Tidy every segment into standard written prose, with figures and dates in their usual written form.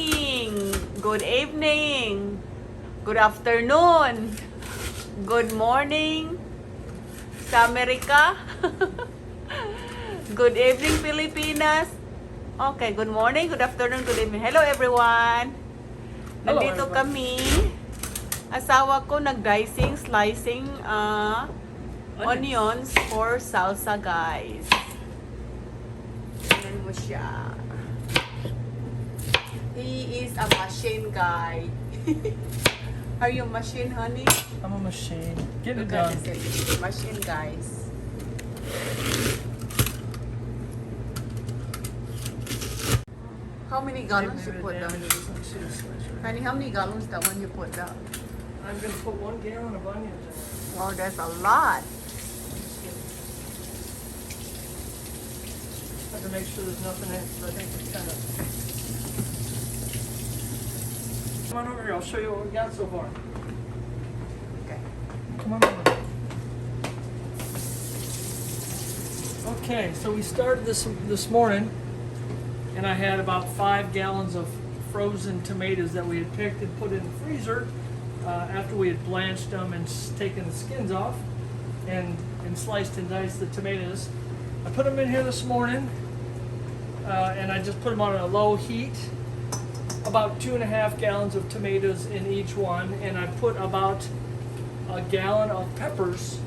morning, good evening, good afternoon, good morning sa Amerika, good evening Pilipinas. Okay, good morning, good afternoon, good evening. Hello everyone. Hello, Nandito everybody. kami. Asawa ko nag-dicing, slicing onions for salsa, guys. Tingnan mo siya. He is a machine guy. Are you a machine, honey? I'm a machine. Get it Look at done. this machine, guys. How many gallons you put down? Honey, how many gallons that one you put down? I'm going to put 1 gallon of onions in it. Wow, that's a lot. I have to make sure there's nothing in it, because I think it's kind of... Come on over here, I'll show you what we got so far. Okay. Come on over. Okay, so we started this morning, and I had about 5 gallons of frozen tomatoes that we had picked and put in the freezer after we had blanched them and taken the skins off and sliced and diced the tomatoes. I put them in here this morning, and I just put them on a low heat. About 2.5 gallons of tomatoes in each one, and I put about a gallon of peppers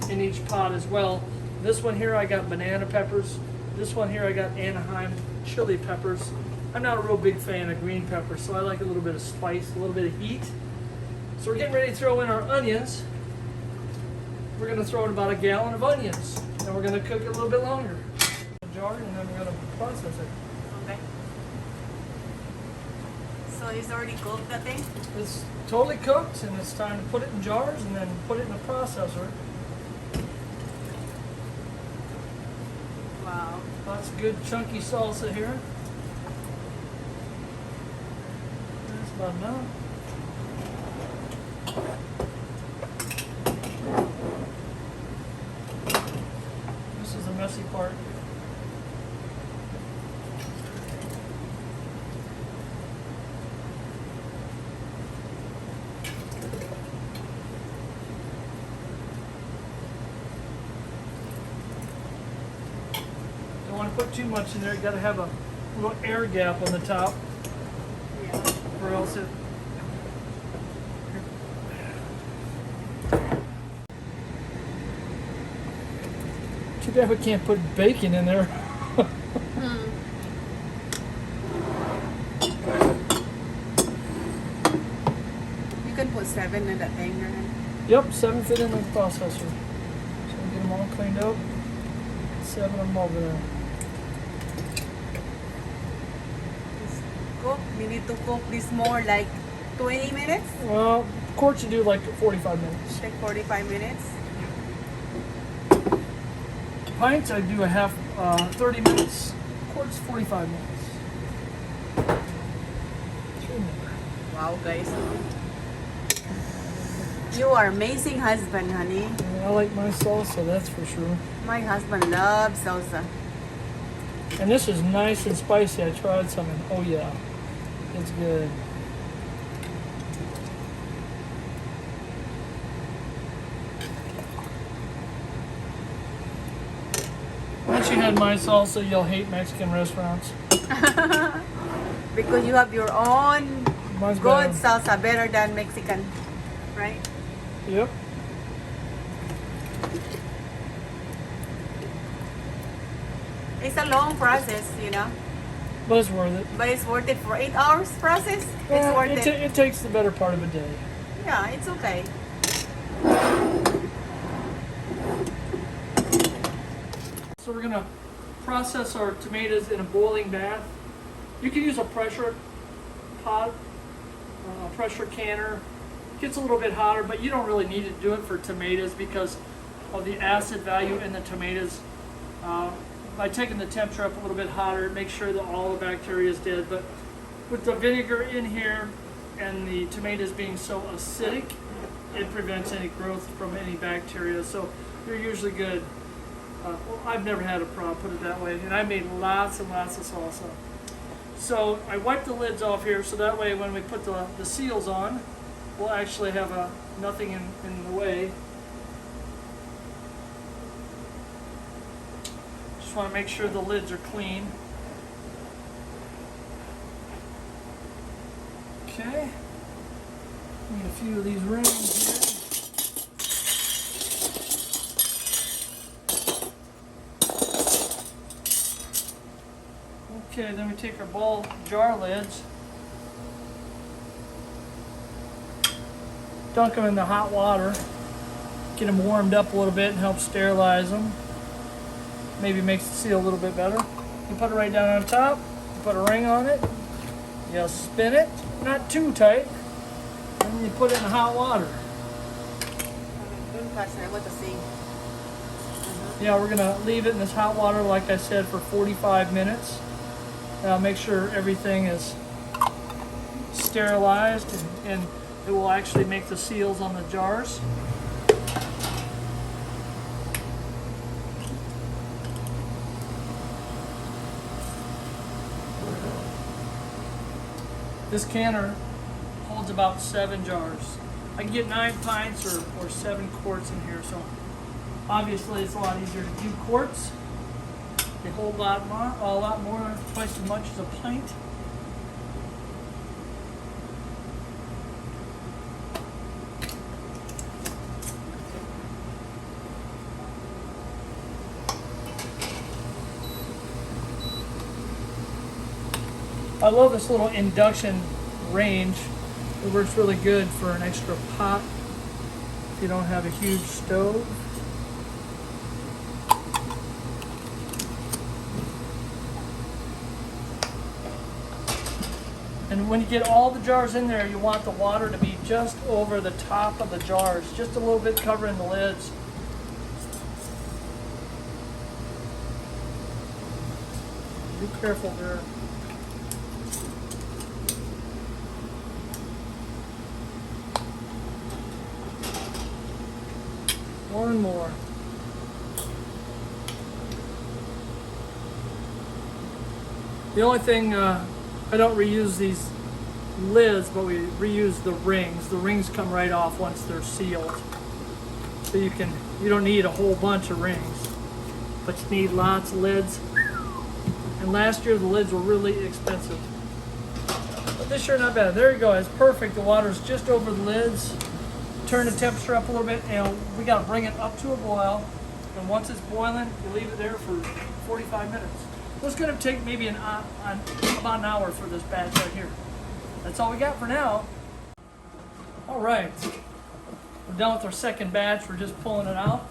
in each pot as well. This one here I got banana peppers. This one here I got Anaheim chili peppers. I'm not a real big fan of green peppers, so I like a little bit of spice, a little bit of heat. So we're getting ready to throw in our onions. We're going to throw in about a gallon of onions, and we're going to cook it a little bit longer. A jar, and then we're going to process it. Okay. So it's already cooked, that thing? It's totally cooked, and it's time to put it in jars and then put it in a processor. Wow. Lots of good chunky salsa here. That's about enough. This is the messy part. Don't want to put too much in there. You got to have a little air gap on the top, Yeah. or else it. Too bad we can't put bacon in there. You can put 7 in that thing, right? Yep, 7 fit in the processor. So we get them all cleaned up. 7 of them over there. Cook. We need to cook this more like 20 minutes? Well, quarts you do like 45 minutes. Take 45 minutes. Pints I do a half 30 minutes. Quarts 45 minutes. Wow, guys. You are amazing husband, honey. I like my salsa, that's for sure. My husband loves salsa. And this is nice and spicy. I tried some and oh yeah, it's good. Once you had my salsa, you'll hate Mexican restaurants. Because you have your own Mine's good better. salsa, better than Mexican, right? Yep. It's a long process, you know, But it's worth it. but it's worth it for 8 hours process. It's Well, worth it, it. it takes the better part of a day. Yeah, it's okay. So we're gonna process our tomatoes in a boiling bath. You can use a pressure pot, a pressure canner. It gets a little bit hotter, but you don't really need to do it for tomatoes because of the acid value in the tomatoes. By taking the temperature up a little bit hotter, it makes sure that all the bacteria is dead. But with the vinegar in here and the tomatoes being so acidic, it prevents any growth from any bacteria. So you're usually good. Well, I've never had a problem, put it that way. And I made lots and lots of salsa. So I wipe the lids off here so that way when we put the seals on, we'll actually have nothing in the way. Just want to make sure the lids are clean. Okay. Need a few of these rings here. Okay, then we take our ball jar lids, dunk them in the hot water, get them warmed up a little bit and help sterilize them. Maybe makes the seal a little bit better. You put it right down on top, you put a ring on it, you spin it, not too tight, and then you put it in hot water. Don't touch it, I want to see. Yeah, we're gonna leave it in this hot water, like I said, for 45 minutes. Make sure everything is sterilized and it will actually make the seals on the jars. This canner holds about 7 jars. I can get 9 pints or 7 quarts in here, so obviously it's a lot easier to do quarts. They hold a lot more, twice as much as a pint. I love this little induction range. It works really good for an extra pot if you don't have a huge stove. And when you get all the jars in there, you want the water to be just over the top of the jars, just a little bit covering the lids. Be careful there. One more. The only thing, I don't reuse these lids, but we reuse the rings. The rings come right off once they're sealed. So you don't need a whole bunch of rings, but you need lots of lids. And last year the lids were really expensive. But this year not bad. There you go, it's perfect. The water's just over the lids. Turn the temperature up a little bit, and we gotta bring it up to a boil. And once it's boiling, you leave it there for 45 minutes. So it's gonna take maybe about an hour for this batch right here. That's all we got for now. All right, we're done with our second batch. We're just pulling it out.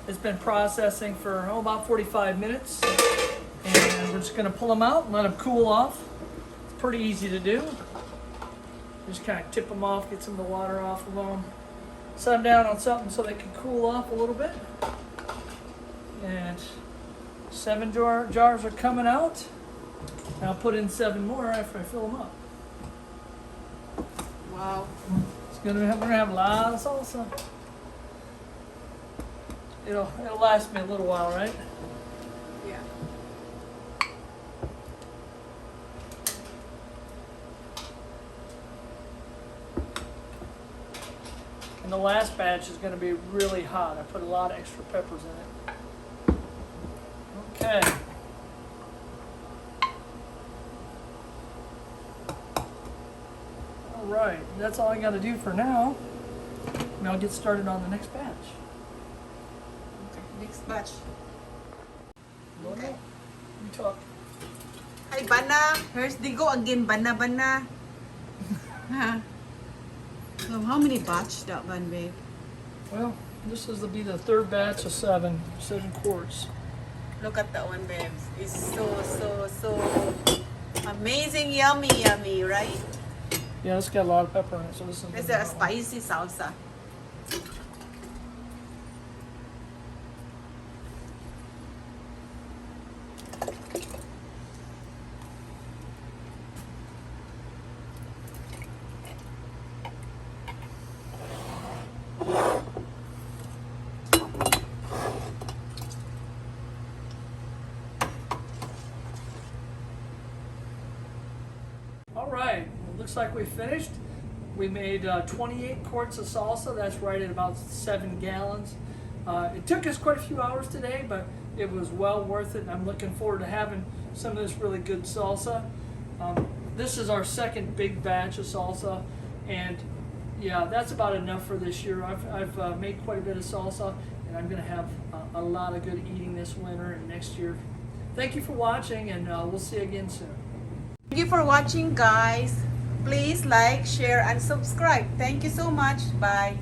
It's been processing for about 45 minutes. And we're just gonna pull them out and let them cool off. It's pretty easy to do. Just kind of tip them off, get some of the water off of them. Set them down on something so they can cool off a little bit. And 7 jars are coming out. And I'll put in 7 more after I fill them up. Wow. We're gonna have a lot of salsa. It'll last me a little while, right? Yeah. And the last batch is going to be really hot. I put a lot of extra peppers in it. Okay. All right, that's all I got to do for now. And I'll get started on the next batch. Okay, next batch. Okay. You talk. Hi, Bana. Here's they go again, Bana. Huh? So how many batch that one, babe? Well, this will be the third batch of 7 quarts. Look at that one, babe. It's so amazing, yummy, right? Yeah, it's got a lot of pepper in it, so this is. It's a spicy salsa. All right, it looks like we finished. We made 28 quarts of salsa. That's right at about 7 gallons. It took us quite a few hours today, but it was well worth it. And I'm looking forward to having some of this really good salsa. This is our second big batch of salsa, and yeah, that's about enough for this year. I've made quite a bit of salsa, and I'm going to have a lot of good eating this winter and next year. Thank you for watching, and we'll see you again soon. Thank you for watching, guys. Please like, share, and subscribe. Thank you so much. Bye.